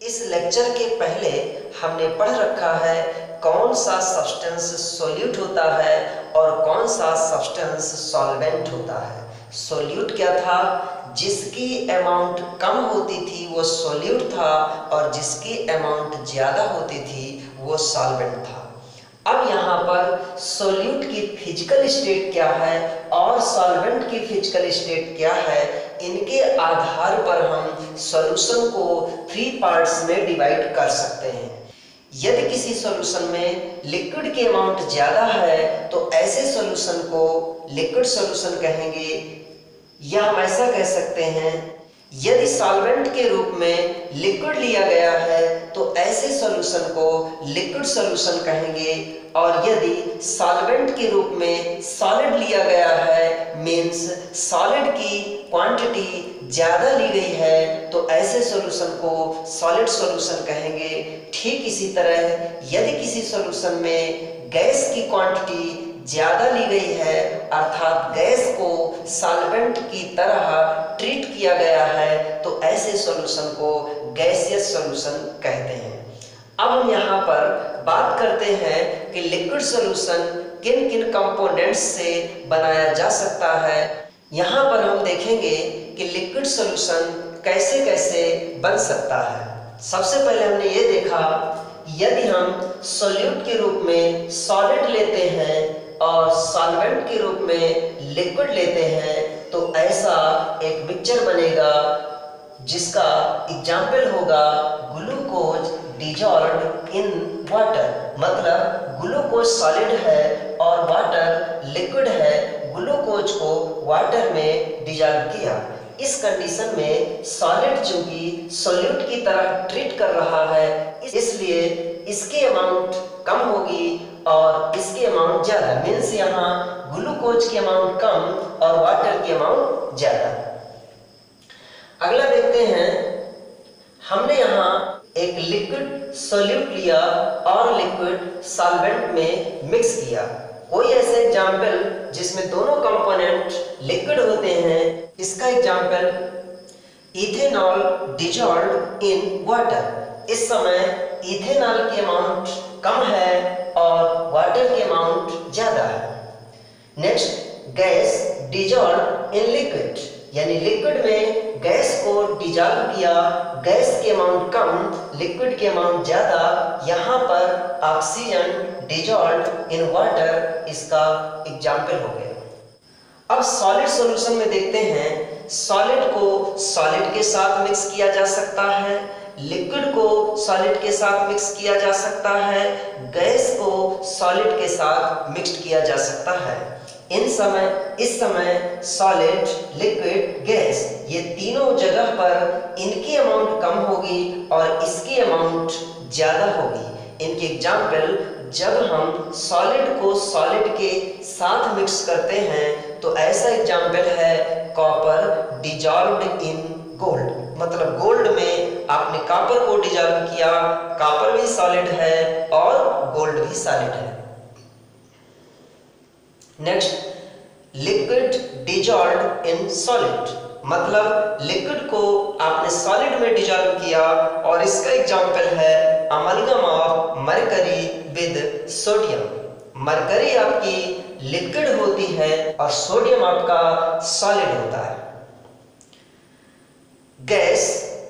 इस लेक्चर के पहले हमने पढ़ रखा है कौन सा सब्सटेंस सॉल्यूट होता है और कौन सा सब्सटेंस सॉल्वेंट होता है। सॉल्यूट क्या था? जिसकी अमाउंट कम होती थी वो सॉल्यूट था और जिसकी अमाउंट ज़्यादा होती थी वो सॉल्वेंट था। अब यहाँ पर सॉल्यूट की फिजिकल स्टेट क्या है और सॉल्वेंट की फिजिकल स्टेट क्या है, इनके आधार पर हम सॉल्यूशन को 3 पार्ट्स में डिवाइड कर सकते हैं। यदि किसी सॉल्यूशन में लिक्विड की अमाउंट ज़्यादा है तो ऐसे सॉल्यूशन को लिक्विड सॉल्यूशन कहेंगे, या हम ऐसा कह सकते हैं यदि सॉल्वेंट के रूप में लिक्विड लिया गया है तो ऐसे सॉल्यूशन को लिक्विड सॉल्यूशन कहेंगे, और यदि सॉल्वेंट के रूप में सॉलिड लिया गया है मीन्स सॉलिड की क्वांटिटी ज़्यादा ली गई है तो ऐसे सॉल्यूशन को सॉलिड सॉल्यूशन कहेंगे। ठीक इसी तरह यदि किसी सॉल्यूशन में गैस की क्वांटिटी ज़्यादा ली गई है अर्थात गैस को सॉल्वेंट की तरह ट्रीट किया गया है तो ऐसे सॉल्यूशन को गैसियस सॉल्यूशन कहते हैं। अब हम यहाँ पर बात करते हैं कि लिक्विड सॉल्यूशन किन किन कंपोनेंट्स से बनाया जा सकता है। यहाँ पर हम देखेंगे कि लिक्विड सॉल्यूशन कैसे कैसे बन सकता है। सबसे पहले हमने ये देखा यदि हम सॉल्यूट के रूप में सॉलिड लेते हैं और सॉल्वेंट के रूप में लिक्विड लेते हैं तो ऐसा एक मिक्सचर बनेगा जिसका एग्जाम्पल होगा ग्लूकोज डिजॉल्व्ड इन वाटर। मतलब ग्लूकोज सॉलिड है और वाटर लिक्विड है, ग्लूकोज को वाटर में डिजॉल्व किया। इस कंडीशन में सॉलिड चूंकि सॉल्यूट की तरह ट्रीट कर रहा है इसलिए इसकी अमाउंट कम होगी और इसकी अमाउंट ज़्यादा, मीन्स यहाँ ग्लूकोज की अमाउंट कम और वाटर की अमाउंट ज़्यादा। अगला देखते हैं, हमने यहाँ एक लिक्विड सॉल्यूट लिया और लिक्विड सॉल्वेंट में मिक्स किया। कोई ऐसा एग्जाम्पल जिसमें दोनों कंपोनेंट लिक्विड होते हैं, इसका example ethanol dissolved in water. इस समय इथेनॉल की अमाउंट कम है और वाटर की अमाउंट ज़्यादा है। Next gas dissolved in liquid, यानी लिक्विड में गैस को डिजॉल्व किया, गैस की अमाउंट कम लिक्विड की अमाउंट ज़्यादा। यहाँ पर ऑक्सीजन डिजॉल्व्ड इन वाटर इसका एग्जाम्पल हो गया। अब सॉलिड सॉल्यूशन में देखते हैं, सॉलिड को सॉलिड के साथ मिक्स किया जा सकता है, लिक्विड को सॉलिड के साथ मिक्स किया जा सकता है, गैस को सॉलिड के साथ मिक्स किया जा सकता है। इस समय सॉलिड लिक्विड गैस ये तीनों जगह पर इनकी अमाउंट कम होगी और इसकी अमाउंट ज़्यादा होगी। इनके एग्जाम्पल जब हम सॉलिड को सॉलिड के साथ मिक्स करते हैं तो ऐसा एग्जाम्पल है कॉपर डिजॉल्व्ड इन गोल्ड। मतलब गोल्ड में आपने कॉपर को डिजॉल्व किया, कॉपर भी सॉलिड है और गोल्ड भी सॉलिड है। Next liquid dissolved in solid, मतलब लिक्विड को आपने सॉलिड में डिजॉल्व किया और इसका एग्जाम्पल है amalgam of mercury with sodium. Mercury आपकी लिक्विड होती है और सोडियम आपका सॉलिड होता है। गैस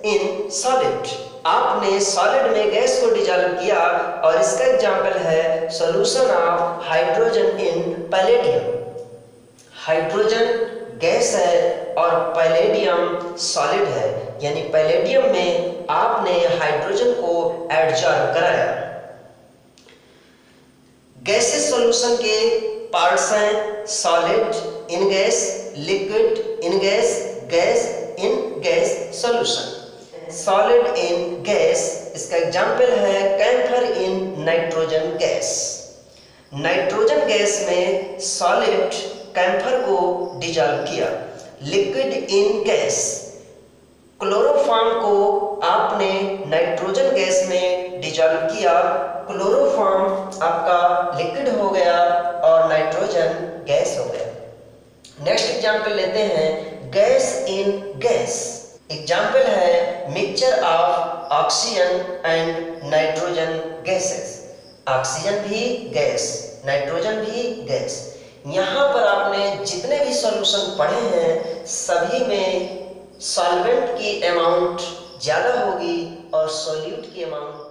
इन सॉलिड, आपने सॉलिड में गैस को डिजॉल्व किया और इसका एग्जाम्पल है solution of hydrogen in palladium. Hydrogen gas है और पैलेडियम सॉलिड है, यानी पैलेडियम में आपने हाइड्रोजन को एडजॉर्ब कराया। गैसेस सॉल्यूशन के पार्ट्स हैं solid in gas, liquid in gas, gas in gas solution. Solid in gas इसका एग्जाम्पल है camphor in nitrogen gas. Nitrogen gas में सॉलिड कैंफर को डिजॉल्व किया। लिक्विड इन गैस, क्लोरोफॉर्म को आपने नाइट्रोजन गैस में डिजॉल्व किया, क्लोरोफॉर्म आपका लिक्विड हो गया और नाइट्रोजन गैस हो गया। नेक्स्ट एग्जाम्पल लेते हैं गैस इन गैस। एग्जाम्पल है mixture of oxygen and nitrogen gases. Oxygen भी गैस, नाइट्रोजन भी गैस। यहाँ पर आपने जितने भी सॉल्यूशन पढ़े हैं सभी में सॉल्वेंट की अमाउंट ज़्यादा होगी और सॉल्यूट की अमाउंट